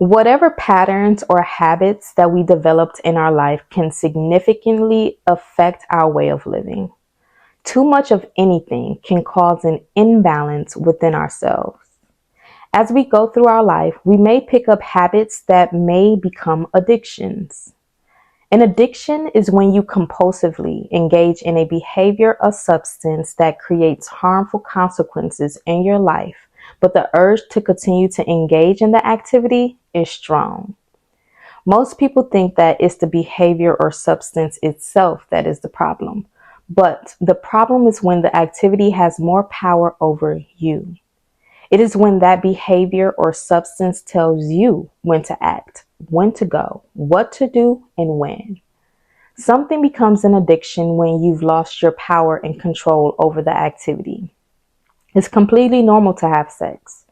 Whatever patterns or habits that we developed in our life can significantly affect our way of living. Too much of anything can cause an imbalance within ourselves. As we go through our life, we may pick up habits that may become addictions. An addiction is when you compulsively engage in a behavior or substance that creates harmful consequences in your life, but the urge to continue to engage in the activity is strong. Most people think that it's the behavior or substance itself that is the problem, but the problem is when the activity has more power over you. It is when that behavior or substance tells you when to act, when to go, what to do, and when. Something becomes an addiction when you've lost your power and control over the activity. It's completely normal to have sex,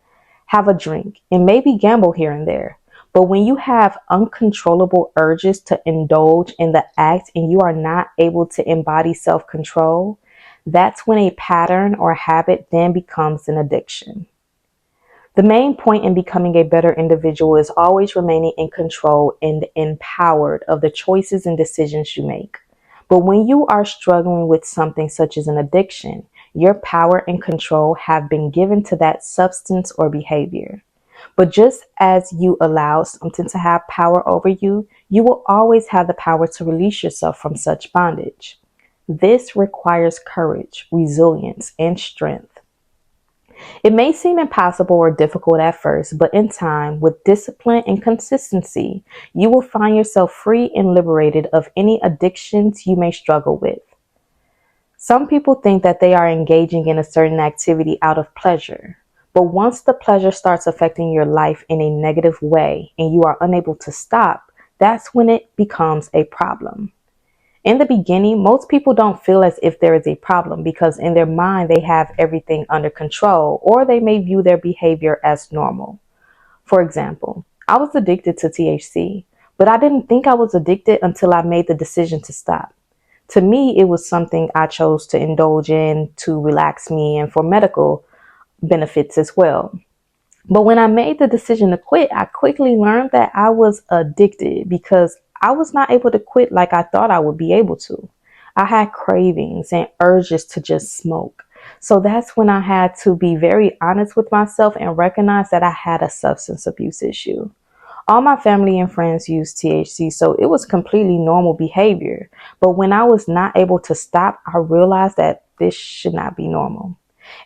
have a drink, and maybe gamble here and there. But when you have uncontrollable urges to indulge in the act and you are not able to embody self-control, that's when a pattern or habit then becomes an addiction. The main point in becoming a better individual is always remaining in control and empowered of the choices and decisions you make. But when you are struggling with something such as an addiction, your power and control have been given to that substance or behavior. But just as you allow something to have power over you, you will always have the power to release yourself from such bondage. This requires courage, resilience, and strength. It may seem impossible or difficult at first, but in time, with discipline and consistency, you will find yourself free and liberated of any addictions you may struggle with. Some people think that they are engaging in a certain activity out of pleasure, but once the pleasure starts affecting your life in a negative way and you are unable to stop, that's when it becomes a problem. In the beginning, most people don't feel as if there is a problem because in their mind they have everything under control, or they may view their behavior as normal. For example, I was addicted to THC, but I didn't think I was addicted until I made the decision to stop. To me, it was something I chose to indulge in to relax me and for medical benefits as well. But when I made the decision to quit, I quickly learned that I was addicted because I was not able to quit like I thought I would be able to. I had cravings and urges to just smoke. So that's when I had to be very honest with myself and recognize that I had a substance abuse issue. All my family and friends used THC, so it was completely normal behavior. But when I was not able to stop, I realized that this should not be normal.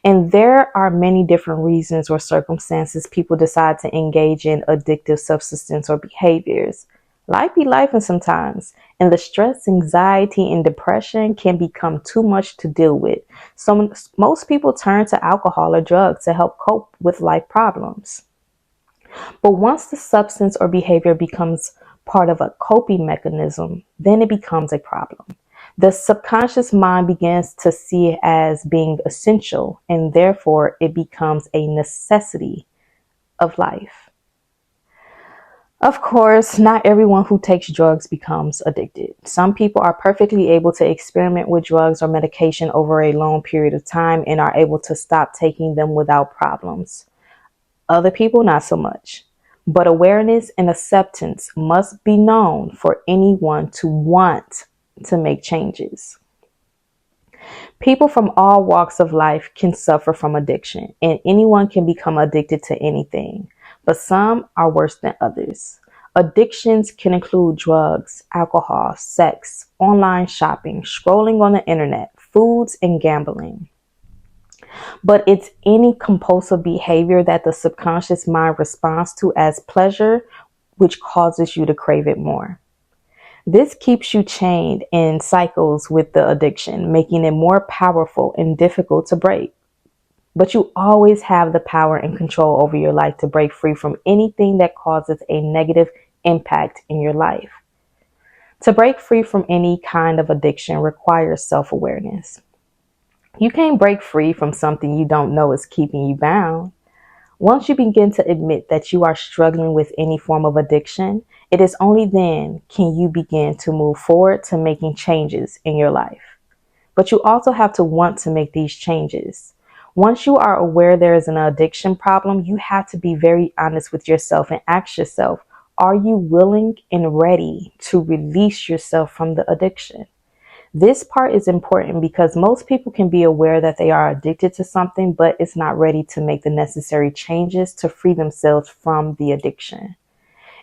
And there are many different reasons or circumstances people decide to engage in addictive substance or behaviors. Life be life and sometimes, and the stress, anxiety, and depression can become too much to deal with. So most people turn to alcohol or drugs to help cope with life problems. But once the substance or behavior becomes part of a coping mechanism, then it becomes a problem. The subconscious mind begins to see it as being essential, and therefore it becomes a necessity of life. Of course, not everyone who takes drugs becomes addicted. Some people are perfectly able to experiment with drugs or medication over a long period of time and are able to stop taking them without problems. Other people, not so much. But awareness and acceptance must be known for anyone to want to make changes. People from all walks of life can suffer from addiction, and anyone can become addicted to anything, but some are worse than others. Addictions can include drugs, alcohol, sex, online shopping, scrolling on the internet, foods, and gambling. But it's any compulsive behavior that the subconscious mind responds to as pleasure, which causes you to crave it more. This keeps you chained in cycles with the addiction, making it more powerful and difficult to break. But you always have the power and control over your life to break free from anything that causes a negative impact in your life. To break free from any kind of addiction requires self-awareness. You can't break free from something you don't know is keeping you bound. Once you begin to admit that you are struggling with any form of addiction, it is only then can you begin to move forward to making changes in your life. But you also have to want to make these changes. Once you are aware there is an addiction problem, you have to be very honest with yourself and ask yourself, are you willing and ready to release yourself from the addiction? This part is important because most people can be aware that they are addicted to something, but it's not ready to make the necessary changes to free themselves from the addiction.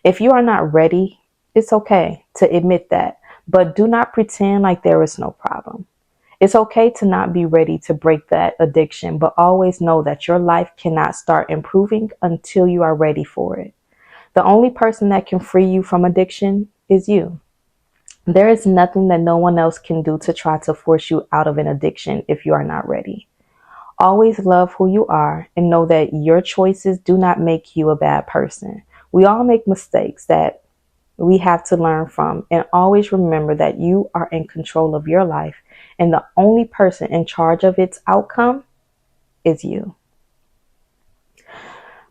If you are not ready, it's okay to admit that, but do not pretend like there is no problem. It's okay to not be ready to break that addiction, but always know that your life cannot start improving until you are ready for it. The only person that can free you from addiction is you. There is nothing that no one else can do to try to force you out of an addiction if you are not ready. Always love who you are and know that your choices do not make you a bad person. We all make mistakes that we have to learn from, and always remember that you are in control of your life and the only person in charge of its outcome is you.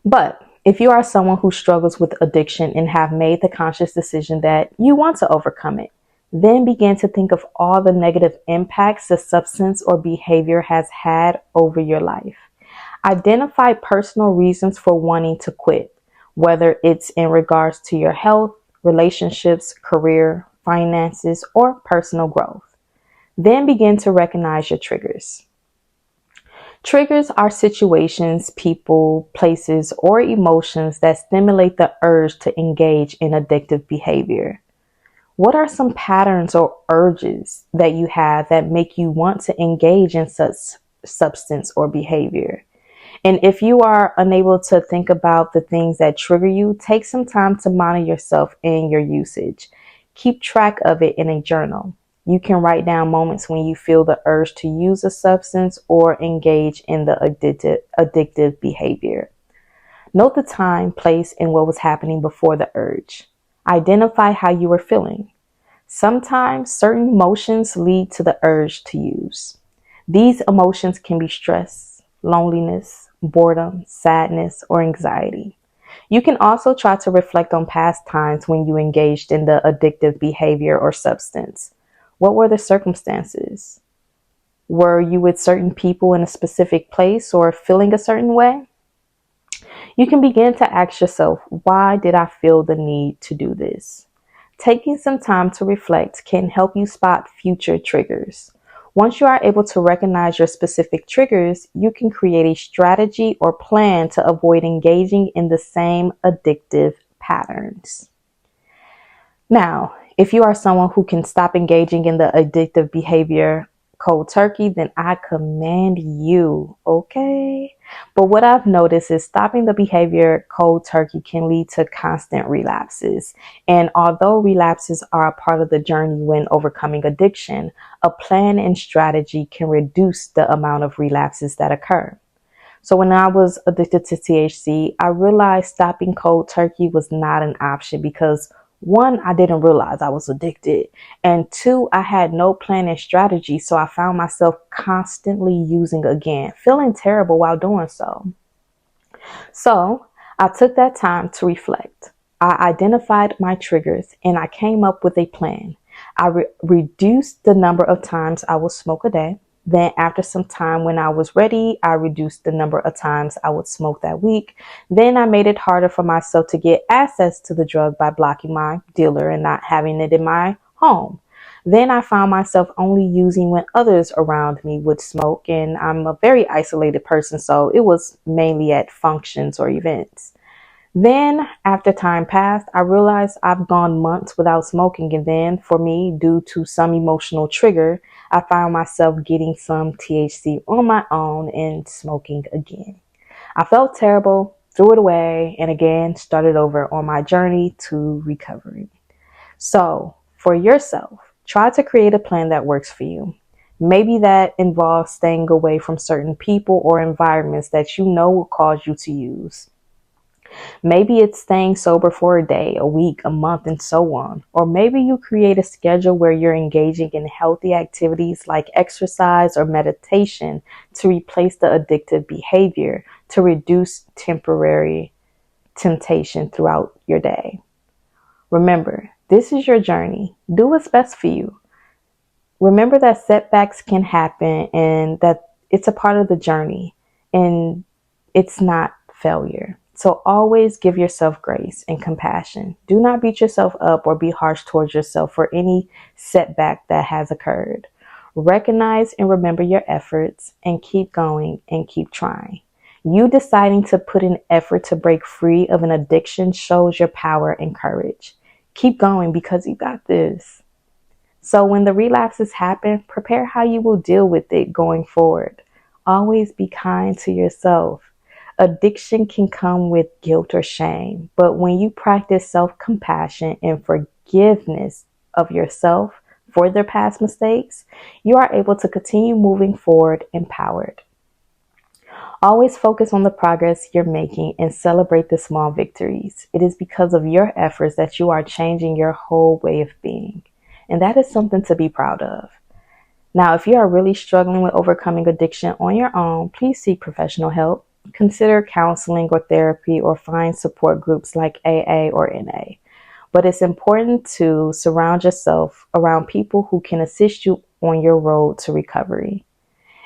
But if you are someone who struggles with addiction and have made the conscious decision that you want to overcome it, then begin to think of all the negative impacts the substance or behavior has had over your life. Identify personal reasons for wanting to quit, whether it's in regards to your health, relationships, career, finances, or personal growth. Then begin to recognize your triggers. Triggers are situations, people, places, or emotions that stimulate the urge to engage in addictive behavior. What are some patterns or urges that you have that make you want to engage in such substance or behavior? And if you are unable to think about the things that trigger you, take some time to monitor yourself and your usage. Keep track of it in a journal. You can write down moments when you feel the urge to use a substance or engage in the addictive behavior. Note the time, place, and what was happening before the urge. Identify how you were feeling. Sometimes certain emotions lead to the urge to use. These emotions can be stress, loneliness, boredom, sadness, or anxiety. You can also try to reflect on past times when you engaged in the addictive behavior or substance. What were the circumstances? Were you with certain people in a specific place or feeling a certain way? You can begin to ask yourself, why did I feel the need to do this? Taking some time to reflect can help you spot future triggers. Once you are able to recognize your specific triggers, you can create a strategy or plan to avoid engaging in the same addictive patterns. Now, if you are someone who can stop engaging in the addictive behavior cold turkey, then I commend you, okay? But what I've noticed is stopping the behavior cold turkey can lead to constant relapses. And although relapses are a part of the journey when overcoming addiction, a plan and strategy can reduce the amount of relapses that occur. So when I was addicted to THC, I realized stopping cold turkey was not an option because one, I didn't realize I was addicted. And two, I had no plan and strategy. So I found myself constantly using again, feeling terrible while doing so. So I took that time to reflect. I identified my triggers and I came up with a plan. I reduced the number of times I would smoke a day. Then after some time when I was ready, I reduced the number of times I would smoke that week. Then I made it harder for myself to get access to the drug by blocking my dealer and not having it in my home. Then I found myself only using when others around me would smoke, and I'm a very isolated person, so it was mainly at functions or events. Then, after time passed, I realized I've gone months without smoking, and then for me, due to some emotional trigger, I found myself getting some THC on my own and smoking again. I felt terrible, threw it away, and again started over on my journey to recovery. So, for yourself, try to create a plan that works for you. Maybe that involves staying away from certain people or environments that you know will cause you to use. Maybe it's staying sober for a day, a week, a month, and so on. Or maybe you create a schedule where you're engaging in healthy activities like exercise or meditation to replace the addictive behavior to reduce temporary temptation throughout your day. Remember, this is your journey. Do what's best for you. Remember that setbacks can happen and that it's a part of the journey. and it's not failure. So always give yourself grace and compassion. Do not beat yourself up or be harsh towards yourself for any setback that has occurred. Recognize and remember your efforts and keep going and keep trying. You deciding to put in effort to break free of an addiction shows your power and courage. Keep going because you got this. So when the relapses happen, prepare how you will deal with it going forward. Always be kind to yourself. Addiction can come with guilt or shame, but when you practice self-compassion and forgiveness of yourself for their past mistakes, you are able to continue moving forward empowered. Always focus on the progress you're making and celebrate the small victories. It is because of your efforts that you are changing your whole way of being. And that is something to be proud of. Now, if you are really struggling with overcoming addiction on your own, please seek professional help. Consider counseling or therapy or find support groups like AA or NA. But it's important to surround yourself around people who can assist you on your road to recovery.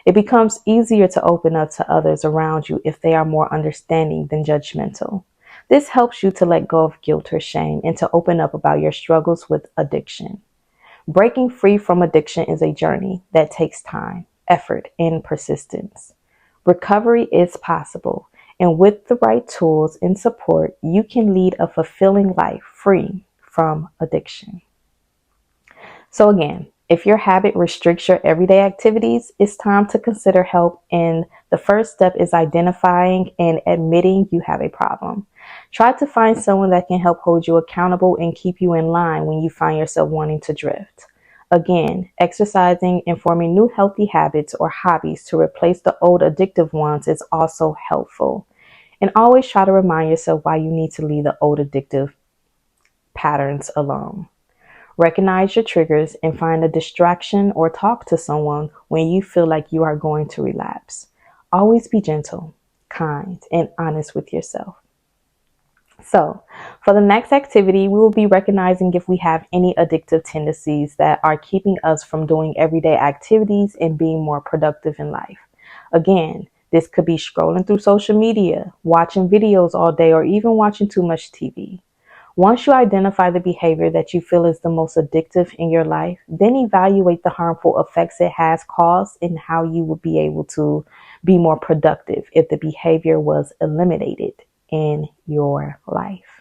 It becomes easier to open up to others around you if they are more understanding than judgmental. This helps you to let go of guilt or shame and to open up about your struggles with addiction. Breaking free from addiction is a journey that takes time, effort, and persistence. Recovery is possible, and with the right tools and support, you can lead a fulfilling life free from addiction. So again, if your habit restricts your everyday activities, it's time to consider help. And the first step is identifying and admitting you have a problem. Try to find someone that can help hold you accountable and keep you in line when you find yourself wanting to drift. Again, exercising and forming new healthy habits or hobbies to replace the old addictive ones is also helpful. And always try to remind yourself why you need to leave the old addictive patterns alone. Recognize your triggers and find a distraction or talk to someone when you feel like you are going to relapse. Always be gentle, kind, and honest with yourself. So, for the next activity, we will be recognizing if we have any addictive tendencies that are keeping us from doing everyday activities and being more productive in life. Again, this could be scrolling through social media, watching videos all day, or even watching too much TV. Once you identify the behavior that you feel is the most addictive in your life, then evaluate the harmful effects it has caused and how you will be able to be more productive if the behavior was eliminated in your life.